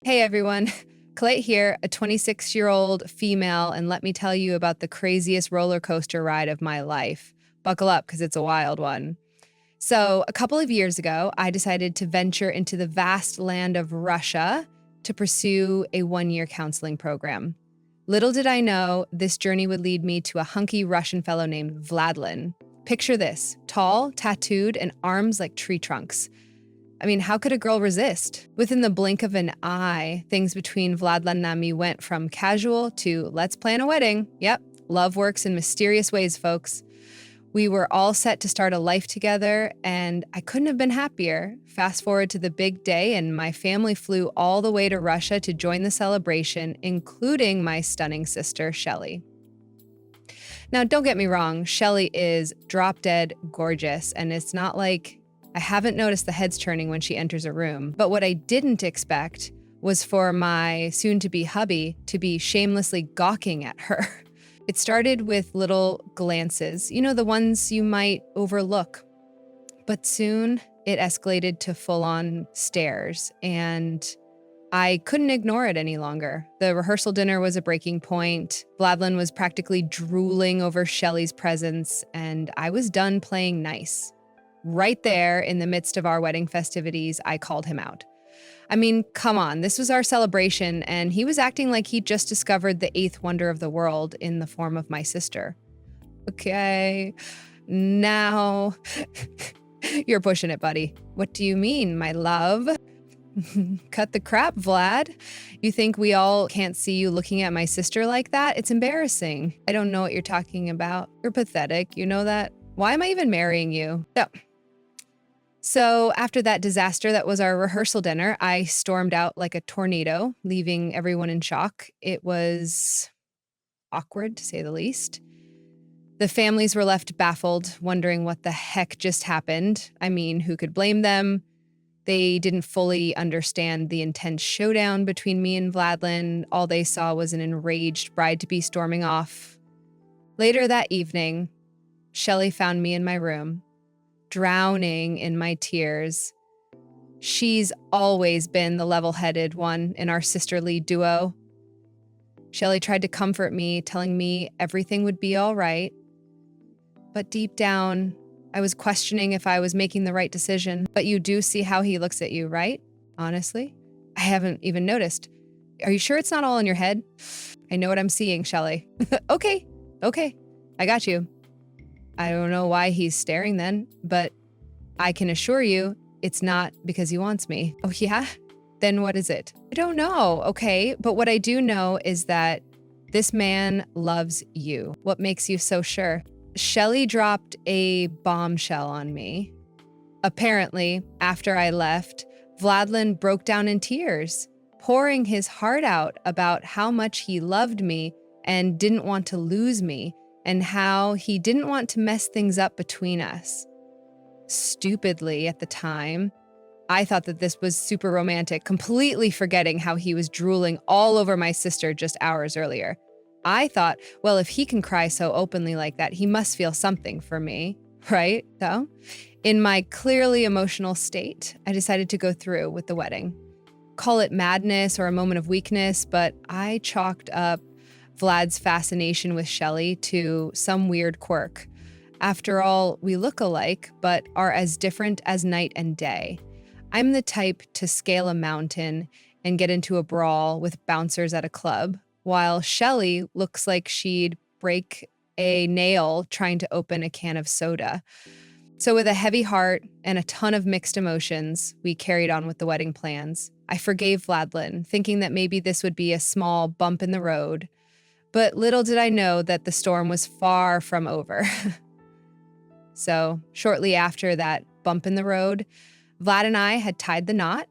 Hey everyone, Colette here, a 26-year-old female, and let me tell you about the craziest roller coaster ride of my life. Buckle up because it's a wild one. So, a couple of years ago, I decided to venture into the vast land of Russia to pursue a 1 year counseling program. Little did I know this journey would lead me to a hunky Russian fellow named Vladlin. Picture this: tall, tattooed, and arms like tree trunks. I mean, how could a girl resist? Within the blink of an eye, things between Vladlan and me went from casual to let's plan a wedding. Yep, love works in mysterious ways, folks. We were all set to start a life together, and I couldn't have been happier. Fast forward to the big day, and my family flew all the way to Russia to join the celebration, including my stunning sister, Shelly. Now, don't get me wrong, Shelly is drop dead gorgeous, and it's not like I haven't noticed the heads turning when she enters a room. But what I didn't expect was for my soon-to-be hubby to be shamelessly gawking at her. It started with little glances, the ones you might overlook. But soon it escalated to full-on stares, and I couldn't ignore it any longer. The rehearsal dinner was a breaking point. Vladlin was practically drooling over Shelley's presence, and I was done playing nice. Right there in the midst of our wedding festivities, I called him out. I mean, come on, this was our celebration, and he was acting like he'd just discovered the eighth wonder of the world in the form of my sister. Okay, now you're pushing it, buddy. What do you mean, my love? Cut the crap, Vlad. You think we all can't see you looking at my sister like that? It's embarrassing. I don't know what you're talking about. You're pathetic. You know that? Why am I even marrying you? No. So after that disaster that was our rehearsal dinner, I stormed out like a tornado, leaving everyone in shock. It was awkward, to say the least. The families were left baffled, wondering what the heck just happened. I mean, who could blame them? They didn't fully understand the intense showdown between me and Vladlin. All they saw was an enraged bride-to-be storming off. Later that evening, Shelley found me in my room, drowning in my tears. She's always been the level-headed one in our sisterly duo. Shelley tried to comfort me, telling me everything would be all right. But deep down, I was questioning if I was making the right decision. But you do see how he looks at you, right? Honestly, I haven't even noticed. Are you sure it's not all in your head? I know what I'm seeing, Shelley. Okay, I got you. I don't know why he's staring then, but I can assure you it's not because he wants me. Oh yeah? Then what is it? I don't know, okay? But what I do know is that this man loves you. What makes you so sure? Shelley dropped a bombshell on me. Apparently, after I left, Vladlin broke down in tears, pouring his heart out about how much he loved me and didn't want to lose me, and how he didn't want to mess things up between us. Stupidly, at the time, I thought that this was super romantic, completely forgetting how he was drooling all over my sister just hours earlier. I thought, well, if he can cry so openly like that, he must feel something for me, right? So, in my clearly emotional state, I decided to go through with the wedding. Call it madness or a moment of weakness, but I chalked up Vlad's fascination with Shelley to some weird quirk. After all, we look alike, but are as different as night and day. I'm the type to scale a mountain and get into a brawl with bouncers at a club, while Shelley looks like she'd break a nail trying to open a can of soda. So with a heavy heart and a ton of mixed emotions, we carried on with the wedding plans. I forgave Vladlin, thinking that maybe this would be a small bump in the road. But little did I know that the storm was far from over. So shortly after that bump in the road, Vlad and I had tied the knot,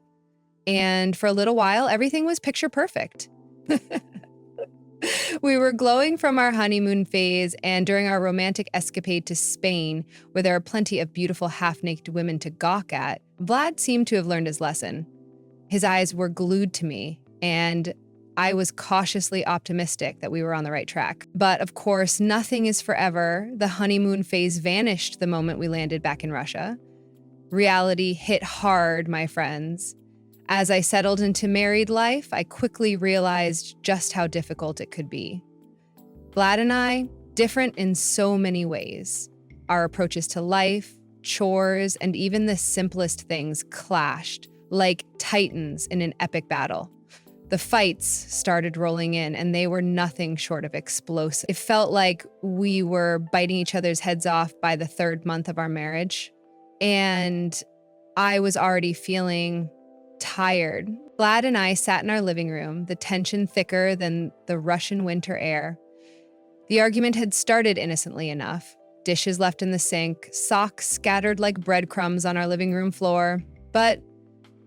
and for a little while, everything was picture perfect. We were glowing from our honeymoon phase, and during our romantic escapade to Spain, where there are plenty of beautiful half-naked women to gawk at, Vlad seemed to have learned his lesson. His eyes were glued to me, and I was cautiously optimistic that we were on the right track. But of course, nothing is forever. The honeymoon phase vanished the moment we landed back in Russia. Reality hit hard, my friends. As I settled into married life, I quickly realized just how difficult it could be. Vlad and I, different in so many ways. Our approaches to life, chores, and even the simplest things clashed like titans in an epic battle. The fights started rolling in, and they were nothing short of explosive. It felt like we were biting each other's heads off by the third month of our marriage, and I was already feeling tired. Vlad and I sat in our living room, the tension thicker than the Russian winter air. The argument had started innocently enough. Dishes left in the sink, socks scattered like breadcrumbs on our living room floor. But,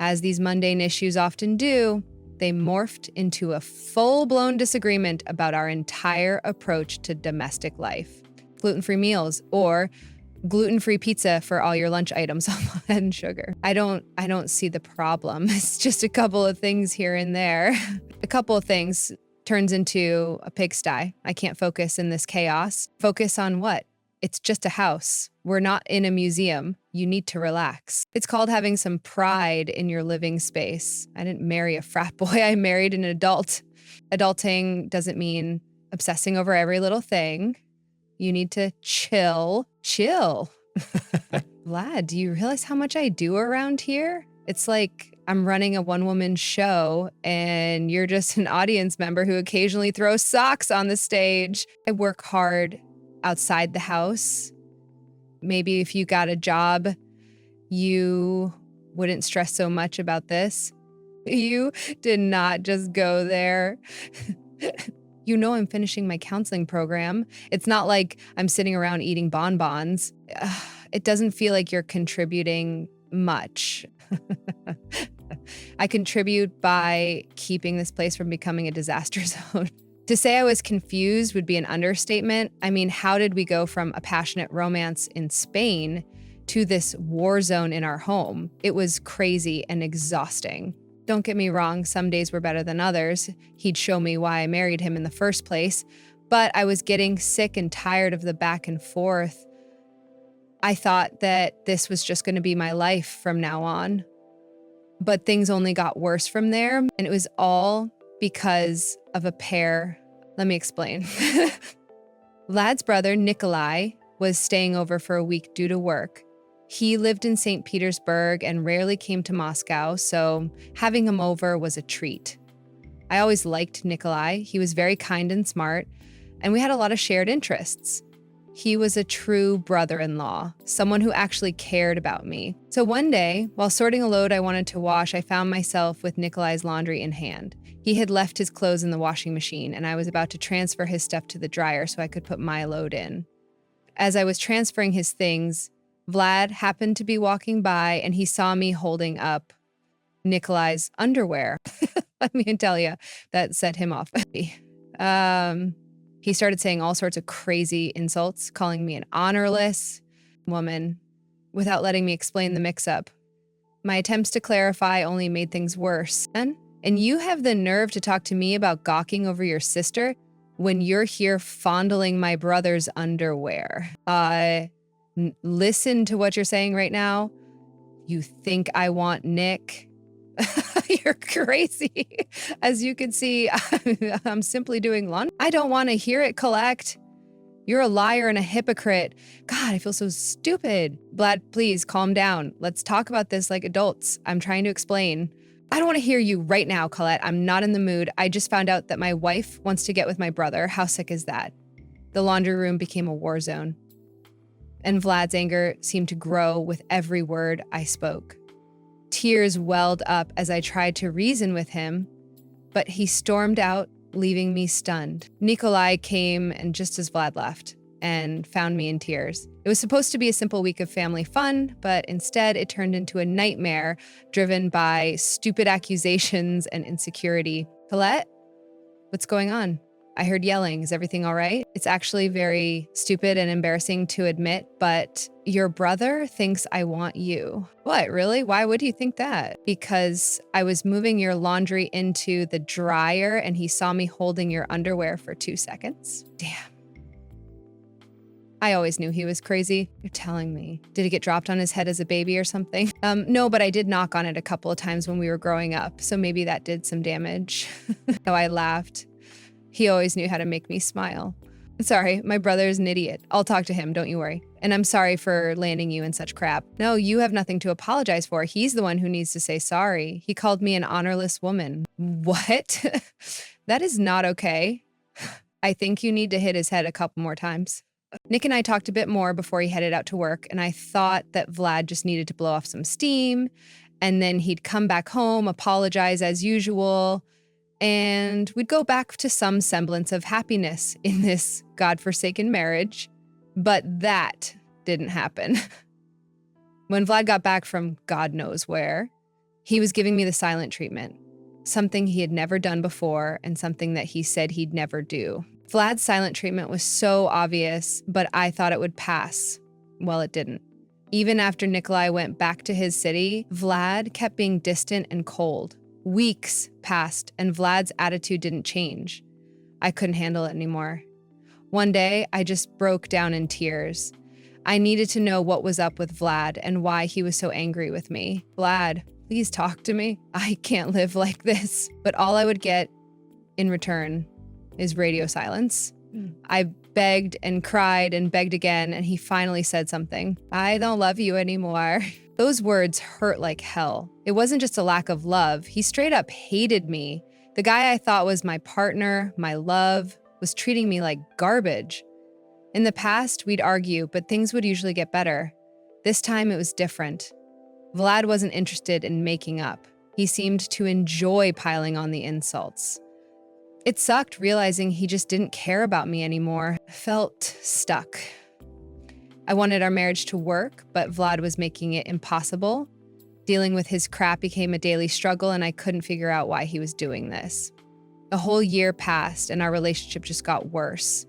as these mundane issues often do, they morphed into a full-blown disagreement about our entire approach to domestic life. Gluten-free meals, or gluten-free pizza for all your lunch items on and sugar. I don't see the problem. It's just a couple of things here and there. A couple of things turns into a pigsty. I can't focus in this chaos. Focus on what? It's just a house. We're not in a museum. You need to relax. It's called having some pride in your living space. I didn't marry a frat boy. I married an adult. Adulting doesn't mean obsessing over every little thing. You need to chill. Vlad, do you realize how much I do around here? It's like I'm running a one-woman show and you're just an audience member who occasionally throws socks on the stage. I work hard outside the house. Maybe if you got a job, you wouldn't stress so much about this. You did not just go there. You know I'm finishing my counseling program. It's not like I'm sitting around eating bonbons. It doesn't feel like you're contributing much. I contribute by keeping this place from becoming a disaster zone. To say I was confused would be an understatement. I mean, how did we go from a passionate romance in Spain to this war zone in our home? It was crazy and exhausting. Don't get me wrong, some days were better than others. He'd show me why I married him in the first place, but I was getting sick and tired of the back and forth. I thought that this was just going to be my life from now on. But things only got worse from there, and it was all because of a pair. Let me explain. Vlad's brother, Nikolai, was staying over for a week due to work. He lived in St. Petersburg and rarely came to Moscow, so having him over was a treat. I always liked Nikolai. He was very kind and smart, and we had a lot of shared interests. He was a true brother-in-law, someone who actually cared about me. So one day, while sorting a load I wanted to wash, I found myself with Nikolai's laundry in hand. He had left his clothes in the washing machine, and I was about to transfer his stuff to the dryer so I could put my load in. As I was transferring his things, Vlad happened to be walking by, and he saw me holding up Nikolai's underwear. Let me tell you, that set him off. He started saying all sorts of crazy insults, calling me an honorless woman without letting me explain the mix-up. My attempts to clarify only made things worse. And you have the nerve to talk to me about gawking over your sister when you're here fondling my brother's underwear. Listen to what you're saying right now. You think I want Nick? You're crazy. As you can see, I'm simply doing laundry. I don't want to hear it, Collect. You're a liar and a hypocrite. God, I feel so stupid. Vlad, please calm down. Let's talk about this like adults. I'm trying to explain. I don't want to hear you right now, Colette. I'm not in the mood. I just found out that my wife wants to get with my brother. How sick is that? The laundry room became a war zone. And Vlad's anger seemed to grow with every word I spoke. Tears welled up as I tried to reason with him, but he stormed out, leaving me stunned. Nikolai came, and just as Vlad left, and found me in tears. It was supposed to be a simple week of family fun, but instead it turned into a nightmare driven by stupid accusations and insecurity. Colette, what's going on? I heard yelling. Is everything all right? It's actually very stupid and embarrassing to admit, but your brother thinks I want you. What, really? Why would he think that? Because I was moving your laundry into the dryer and he saw me holding your underwear for 2 seconds. Damn. I always knew he was crazy. You're telling me. Did it get dropped on his head as a baby or something? No, but I did knock on it a couple of times when we were growing up, so maybe that did some damage. So I laughed. He always knew how to make me smile. Sorry, my brother's an idiot. I'll talk to him, don't you worry. And I'm sorry for landing you in such crap. No, you have nothing to apologize for. He's the one who needs to say sorry. He called me an honorless woman. What? That is not okay. I think you need to hit his head a couple more times. Nick and I talked a bit more before he headed out to work, and I thought that Vlad just needed to blow off some steam, and then he'd come back home, apologize as usual, and we'd go back to some semblance of happiness in this godforsaken marriage. But that didn't happen. When Vlad got back from God knows where, he was giving me the silent treatment, something he had never done before and something that he said he'd never do. Vlad's silent treatment was so obvious, but I thought it would pass. Well, it didn't. Even after Nikolai went back to his city, Vlad kept being distant and cold. Weeks passed, and Vlad's attitude didn't change. I couldn't handle it anymore. One day, I just broke down in tears. I needed to know what was up with Vlad and why he was so angry with me. Vlad, please talk to me. I can't live like this. But all I would get in return is radio silence. I begged and cried and begged again, and he finally said something. I don't love you anymore. Those words hurt like hell. It wasn't just a lack of love. He straight up hated me. The guy I thought was my partner, my love, was treating me like garbage. In the past, we'd argue, but things would usually get better. This time it was different. Vlad wasn't interested in making up. He seemed to enjoy piling on the insults. It sucked realizing he just didn't care about me anymore. I felt stuck. I wanted our marriage to work, but Vlad was making it impossible. Dealing with his crap became a daily struggle, and I couldn't figure out why he was doing this. A whole year passed, and our relationship just got worse.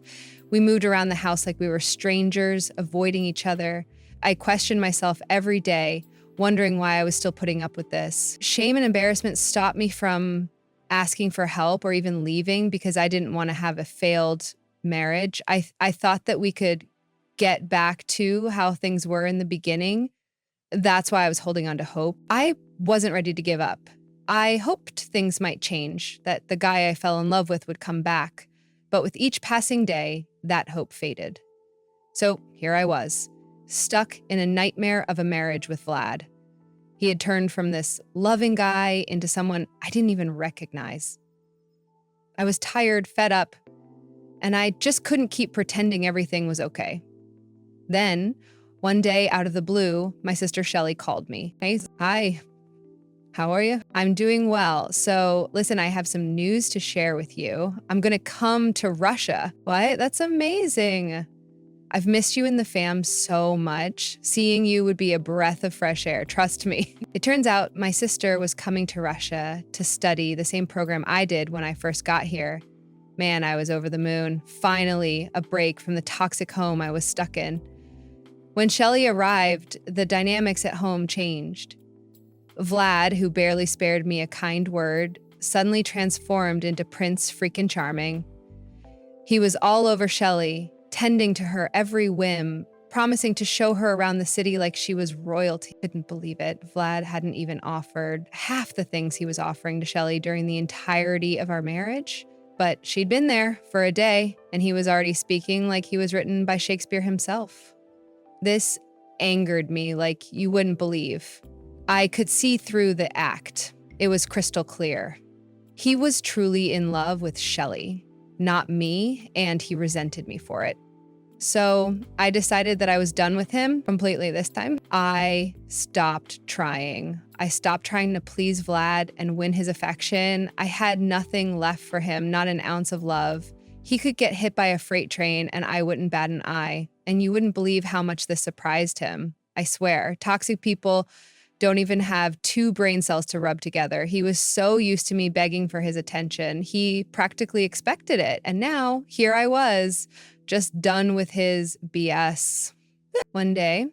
We moved around the house like we were strangers, avoiding each other. I questioned myself every day, wondering why I was still putting up with this. Shame and embarrassment stopped me from asking for help or even leaving because I didn't want to have a failed marriage. I thought that we could get back to how things were in the beginning. That's why I was holding on to hope. I wasn't ready to give up. I hoped things might change, that the guy I fell in love with would come back. But with each passing day, that hope faded. So here I was, stuck in a nightmare of a marriage with Vlad. He had turned from this loving guy into someone I didn't even recognize. I was tired, fed up, and I just couldn't keep pretending everything was okay. Then, one day out of the blue, my sister Shelly called me. Hey, hi, how are you? I'm doing well. So listen, I have some news to share with you. I'm gonna come to Russia. What? That's amazing. I've missed you and the fam so much. Seeing you would be a breath of fresh air, trust me. It turns out my sister was coming to Russia to study the same program I did when I first got here. Man, I was over the moon. Finally, a break from the toxic home I was stuck in. When Shelly arrived, the dynamics at home changed. Vlad, who barely spared me a kind word, suddenly transformed into Prince freaking Charming. He was all over Shelly, tending to her every whim, promising to show her around the city like she was royalty. Couldn't believe it. Vlad hadn't even offered half the things he was offering to Shelly during the entirety of our marriage. But she'd been there for a day, and he was already speaking like he was written by Shakespeare himself. This angered me like you wouldn't believe. I could see through the act. It was crystal clear. He was truly in love with Shelly, not me, and he resented me for it. So I decided that I was done with him completely this time. I stopped trying. I stopped trying to please Vlad and win his affection. I had nothing left for him, not an ounce of love. He could get hit by a freight train and I wouldn't bat an eye. And you wouldn't believe how much this surprised him. I swear, toxic people don't even have two brain cells to rub together. He was so used to me begging for his attention. He practically expected it. And now here I was, just done with his BS. One day,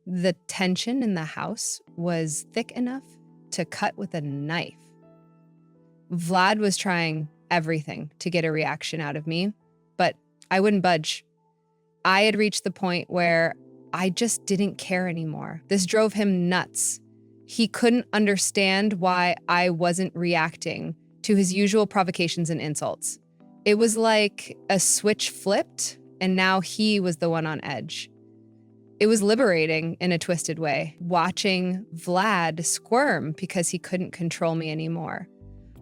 the tension in the house was thick enough to cut with a knife. Vlad was trying everything to get a reaction out of me, but I wouldn't budge. I had reached the point where I just didn't care anymore. This drove him nuts. He couldn't understand why I wasn't reacting to his usual provocations and insults. It was like a switch flipped, and now he was the one on edge. It was liberating in a twisted way, watching Vlad squirm because he couldn't control me anymore.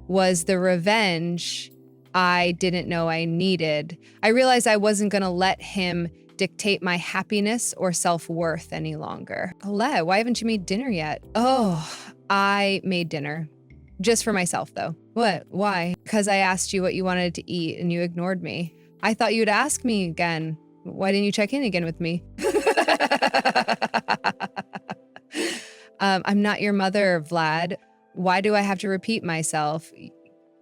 Was the revenge I didn't know I needed. I realized I wasn't going to let him dictate my happiness or self-worth any longer. Colette, why haven't you made dinner yet? Oh, I made dinner. Just for myself, though. What? Why? Because I asked you what you wanted to eat and you ignored me. I thought you'd ask me again. Why didn't you check in again with me? I'm not your mother, Vlad. Why do I have to repeat myself?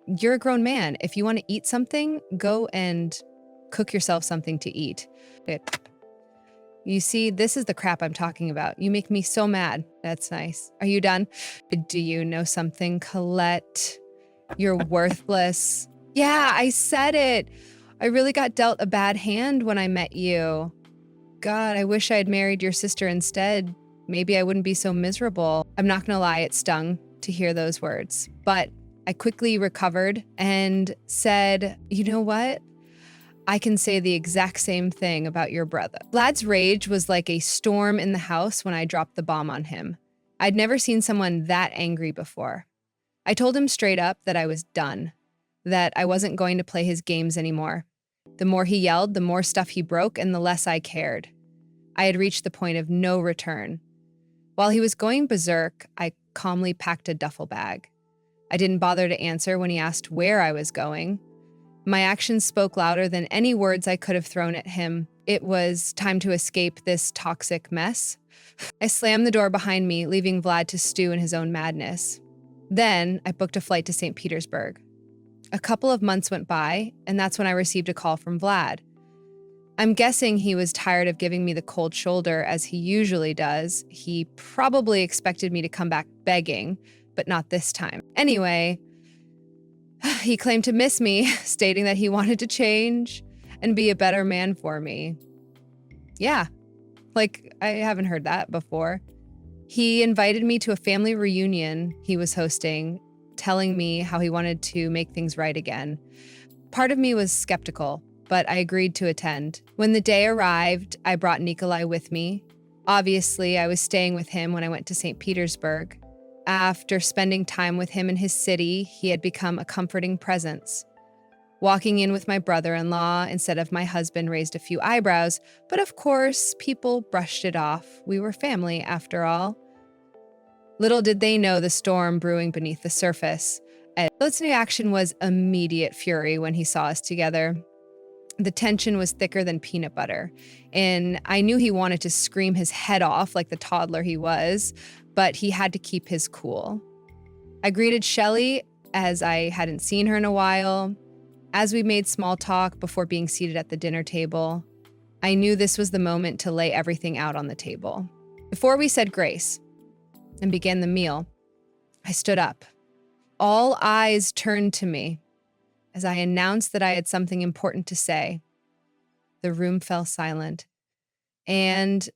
You're a grown man. If you want to eat something, go and cook yourself something to eat. You see, this is the crap I'm talking about. You make me so mad. That's nice. Are you done? Do you know something, Colette? You're worthless. Yeah, I said it. I really got dealt a bad hand when I met you. God, I wish I had married your sister instead. Maybe I wouldn't be so miserable. I'm not gonna lie, it stung to hear those words. But I quickly recovered and said, you know what? I can say the exact same thing about your brother. Vlad's rage was like a storm in the house when I dropped the bomb on him. I'd never seen someone that angry before. I told him straight up that I was done, that I wasn't going to play his games anymore. The more he yelled, the more stuff he broke, and the less I cared. I had reached the point of no return. While he was going berserk, I calmly packed a duffel bag. I didn't bother to answer when he asked where I was going. My actions spoke louder than any words I could have thrown at him. It was time to escape this toxic mess. I slammed the door behind me, leaving Vlad to stew in his own madness. Then I booked a flight to St. Petersburg. A couple of months went by, and that's when I received a call from Vlad. I'm guessing he was tired of giving me the cold shoulder as he usually does. He probably expected me to come back begging, but not this time. Anyway, he claimed to miss me, stating that he wanted to change and be a better man for me. Yeah, like I haven't heard that before. He invited me to a family reunion he was hosting, telling me how he wanted to make things right again. Part of me was skeptical, but I agreed to attend. When the day arrived, I brought Nikolai with me. Obviously, I was staying with him when I went to St. Petersburg. After spending time with him in his city, he had become a comforting presence. Walking in with my brother-in-law instead of my husband raised a few eyebrows, but of course, people brushed it off. We were family, after all. Little did they know the storm brewing beneath the surface. Ed's reaction was immediate fury when he saw us together. The tension was thicker than peanut butter, and I knew he wanted to scream his head off like the toddler he was, but he had to keep his cool. I greeted Shelley as I hadn't seen her in a while. As we made small talk before being seated at the dinner table, I knew this was the moment to lay everything out on the table. Before we said grace and began the meal, I stood up. All eyes turned to me as I announced that I had something important to say. The room fell silent, and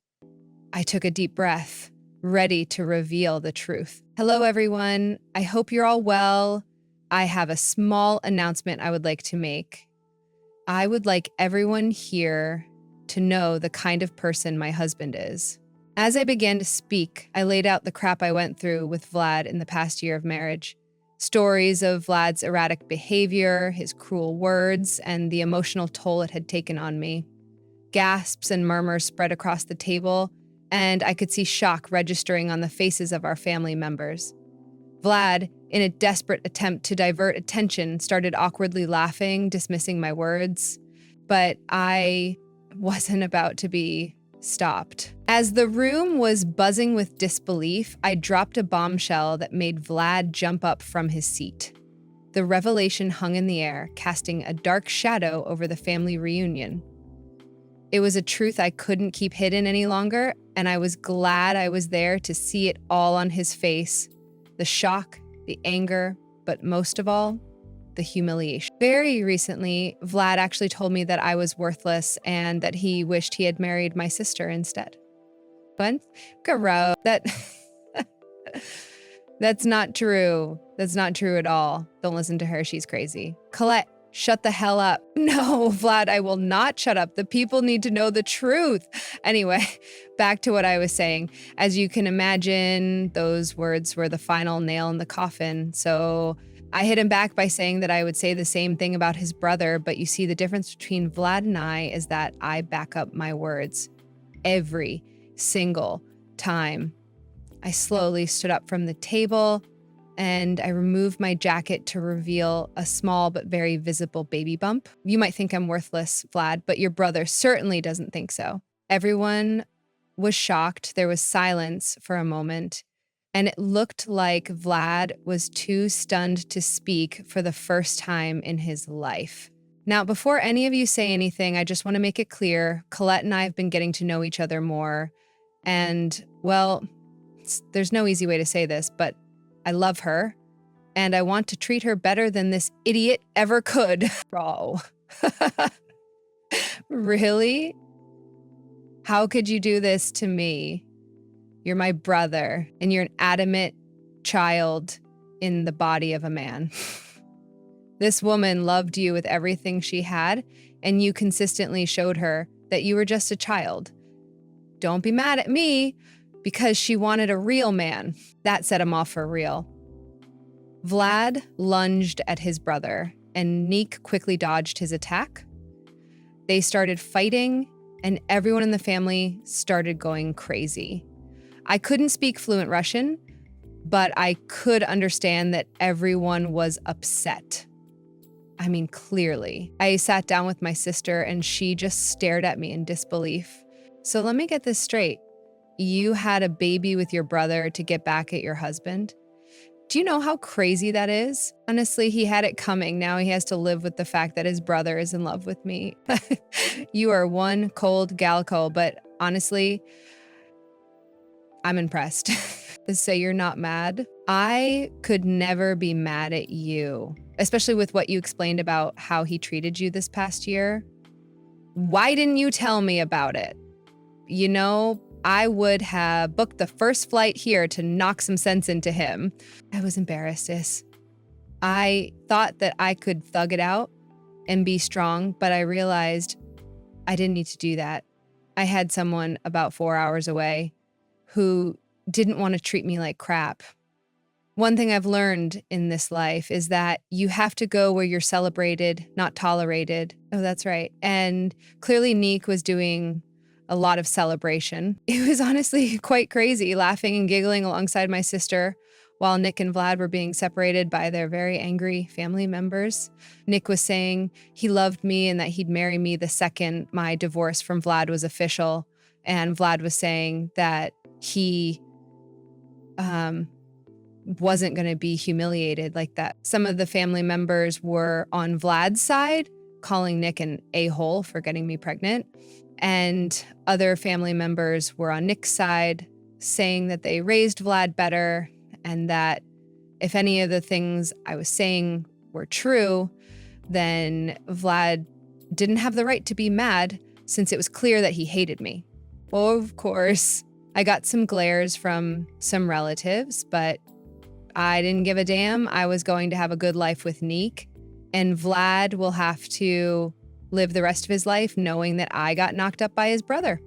I took a deep breath, ready to reveal the truth. Hello, everyone. I hope you're all well. I have a small announcement I would like to make. I would like everyone here to know the kind of person my husband is. As I began to speak, I laid out the crap I went through with Vlad in the past year of marriage. Stories of Vlad's erratic behavior, his cruel words, and the emotional toll it had taken on me. Gasps and murmurs spread across the table, and I could see shock registering on the faces of our family members. Vlad, in a desperate attempt to divert attention, started awkwardly laughing, dismissing my words, but I wasn't about to be stopped. As the room was buzzing with disbelief, I dropped a bombshell that made Vlad jump up from his seat. The revelation hung in the air, casting a dark shadow over the family reunion. It was a truth I couldn't keep hidden any longer, and I was glad I was there to see it all on his face. The shock, the anger, but most of all, the humiliation. Very recently, Vlad actually told me that I was worthless and that he wished he had married my sister instead. What? Gross. That's not true. That's not true at all. Don't listen to her. She's crazy. Colette, shut the hell up. No, Vlad, I will not shut up. The people need to know the truth. Anyway, back to what I was saying. As you can imagine, those words were the final nail in the coffin. So I hit him back by saying that I would say the same thing about his brother, but you see, the difference between Vlad and I is that I back up my words every single time. I slowly stood up from the table and I removed my jacket to reveal a small but very visible baby bump. You might think I'm worthless, Vlad, but your brother certainly doesn't think so. Everyone was shocked. There was silence for a moment, and it looked like Vlad was too stunned to speak for the first time in his life. Now, before any of you say anything, I just want to make it clear, Colette and I have been getting to know each other more, and, well, there's no easy way to say this, but I love her, and I want to treat her better than this idiot ever could. Bro. Really? How could you do this to me? You're my brother, and you're an adamant child in the body of a man. This woman loved you with everything she had, and you consistently showed her that you were just a child. Don't be mad at me, because she wanted a real man. That set him off for real. Vlad lunged at his brother, and Neek quickly dodged his attack. They started fighting, and everyone in the family started going crazy. I couldn't speak fluent Russian, but I could understand that everyone was upset. I mean, clearly. I sat down with my sister, and she just stared at me in disbelief. So let me get this straight. You had a baby with your brother to get back at your husband? Do you know how crazy that is? Honestly, he had it coming. Now he has to live with the fact that his brother is in love with me. You are one cold galco, but honestly, I'm impressed. Say you're not mad. I could never be mad at you, especially with what you explained about how he treated you this past year. Why didn't you tell me about it? You know, I would have booked the first flight here to knock some sense into him. I was embarrassed, sis. I thought that I could thug it out and be strong, but I realized I didn't need to do that. I had someone about 4 hours away who didn't want to treat me like crap. One thing I've learned in this life is that you have to go where you're celebrated, not tolerated. Oh, that's right. And clearly Neek was doing a lot of celebration. It was honestly quite crazy, laughing and giggling alongside my sister while Nick and Vlad were being separated by their very angry family members. Nick was saying he loved me and that he'd marry me the second my divorce from Vlad was official. And Vlad was saying that he wasn't going to be humiliated like that. Some of the family members were on Vlad's side, calling Nick an a-hole for getting me pregnant. And other family members were on Nick's side, saying that they raised Vlad better and that if any of the things I was saying were true, then Vlad didn't have the right to be mad since it was clear that he hated me. Well, of course, I got some glares from some relatives, but I didn't give a damn. I was going to have a good life with Neek, and Vlad will have to live the rest of his life knowing that I got knocked up by his brother.